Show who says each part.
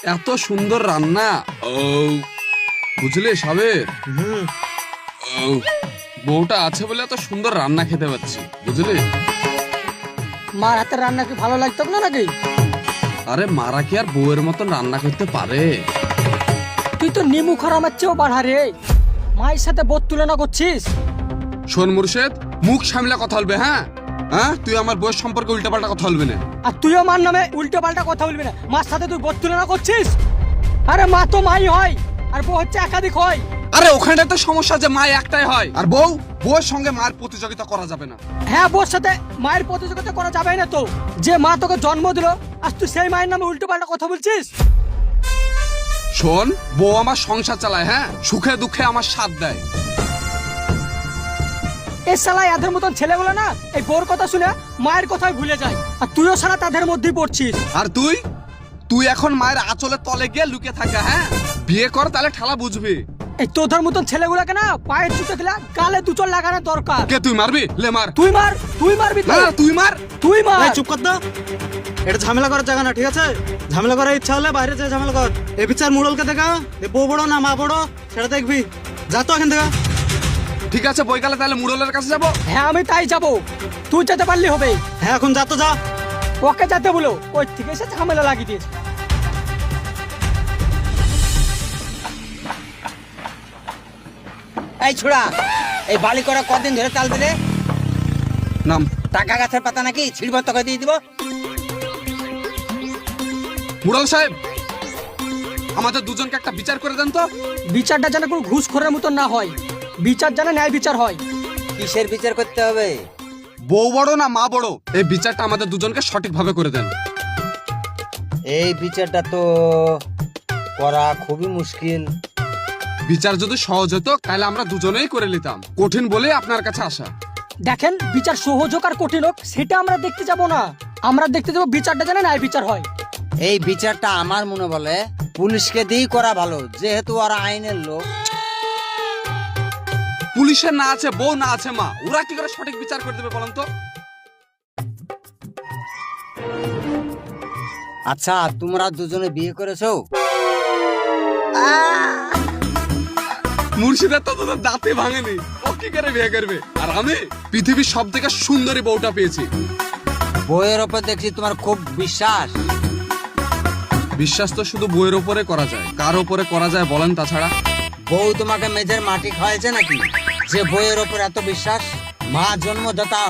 Speaker 1: এত সুন্দর রান্না। ও বুঝলে সাবের, ও বউটা আছে বলে এত সুন্দর রান্না খেতে পাচ্ছি, বুঝলে?
Speaker 2: মার হাতের রান্না কি ভালো লাগতো না নাকি?
Speaker 1: আরে মারা কি আর বউয়ের মতন রান্না করতে পারে?
Speaker 2: তুই তো নিমু খারামের চেয়েও বাড়া রে। মায়ের সাথে বোধ তুলনা করছিস।
Speaker 1: শোন মুর্শেদ, মুখ সামলে কথা বলবে। হ্যাঁ হ্যাঁ, তুই আমার বউয়ের সম্পর্কে উল্টাপাল্টা কথা বলবি না।
Speaker 2: আর তুইও মার নামে উল্টো পাল্টা কথা বলবি না। মার সাথে তুই বোধ তুলনা করছিস। আরে মা তো মাই হয় আর বউ হচ্ছে একাধিক হয়।
Speaker 1: আরে ওখানে তো সমস্যা যে মা একটাই হয়, আর বউয়ের সঙ্গে মায়ের প্রতিযোগিতা করা যাবে না।
Speaker 2: হ্যাঁ, বউর সাথে মায়ের প্রতিযোগিতা করা যাবে না তো। যে মা তোকে জন্ম দিল, আজ তুই সেই মায়ের নামে উল্টো পাল্টা কথা বলছিস।
Speaker 1: শোন, বউ আমার সংসার চালায়, হ্যাঁ, সুখে দুঃখে আমার সাথ দেয়।
Speaker 2: এই শালা এদের মতন ছেলেগুলো না এই বউর কথা শুনে মায়ের কথাই ভুলে যায়। আর তুইও শালা তাদের মধ্যেই পড়ছিস।
Speaker 1: আর তুই এখন মায়ের আঁচলের তলে গিয়ে লুকিয়ে থাকে। হ্যাঁ, বিয়ে কর, তাহলে ঠালা বুঝবি।
Speaker 2: এই তোদের মতন ছেলেগুলোকে না পায়ের জুতো খেলা গালে দুচর লাগানোর দরকার।
Speaker 1: কে তুই মারবি? লে মার।
Speaker 2: তুই মারবি তো।
Speaker 1: না তুই মার।
Speaker 2: তুই মার।
Speaker 3: এই চুপ কর তো। এটা ঝামেলা করার জায়গা না, ঠিক আছে? ঝামেলা করার ইচ্ছা হলে বাইরে যা ঝামেলা কর। এ বিচার মুড়লকে দেখা, এ বউ বড় না মা বড় সেটা দেখবি। যা তো এখান থেকে।
Speaker 1: ঠিক আছে, বইকালে তাহলে মুড়লের কাছে যাবো।
Speaker 2: হ্যাঁ, আমি তাই যাব। তুই যেতে পারলি হবে।
Speaker 3: হ্যাঁ, এখন যা তো যা।
Speaker 2: ওকে যেতে বলো, ওই থেকে এসে ঝামেলা লাগিয়ে দিয়েছে।
Speaker 4: এই ছোড়া, এই বালি করা কদিন ধরে চাল দিলে?
Speaker 1: নাম।
Speaker 4: টাকা গাছের পাতা নাকি ছিড়ব তোকে দিয়ে দিব।
Speaker 1: মুড়ল সাহেব, আমাদের দুজনকে একটা বিচার করে দেন তো।
Speaker 2: বিচারটা যেন কোনো ঘুষখোরের মতন না হয়, বিচার যেন ন্যায় বিচার হয়।
Speaker 4: কিসের বিচার করতে হবে?
Speaker 1: বউ বড় না মা বড়, এই বিচারটা আমাদের দুজনকে সঠিকভাবে করে দেন।
Speaker 4: এই বিচারটা তো করা খুবই মুশকিল।
Speaker 1: বিচার যদি সহজ হতো তাহলে আমরা দুজনেই করে নিতাম, কঠিন বলে আপনার কাছে আসা।
Speaker 2: দেখেন, বিচার সহজ হোক আর কঠিন হোক সেটা আমরা দেখতে যাব না। আমরা দেখতে যাবো বিচারটা যেন ন্যায় বিচার হয়।
Speaker 4: এই বিচারটা আমার মনে বলে পুলিশকে দিয়েই করা ভালো, যেহেতু ওরা আইনের লোক।
Speaker 1: পুলিশের না আছে বউ, না আছে মা, ওরা কি করে সঠিক বিচার করে দেবে বলেন তো?
Speaker 4: আচ্ছা, তোমরা দুজনে বিয়ে করেছো?
Speaker 1: মুর্শিদার তো তোদের দাঁতে ভাঙেনি, ও কি করে বিয়ে করবে? আর আমি পৃথিবীর সব থেকে সুন্দরী বউটা পেয়েছি।
Speaker 4: বইয়ের ওপর দেখছি তোমার খুব বিশ্বাস।
Speaker 1: বিশ্বাস তো শুধু বউয়ের ওপরে করা যায়, কার ওপরে করা যায় বলেন? তাছাড়া
Speaker 4: বউ তোমাকে মেজের মাটি খাওয়াইছে নাকি যে বইয়ের ওপর এত বিশ্বাস? মা জন্মদাতা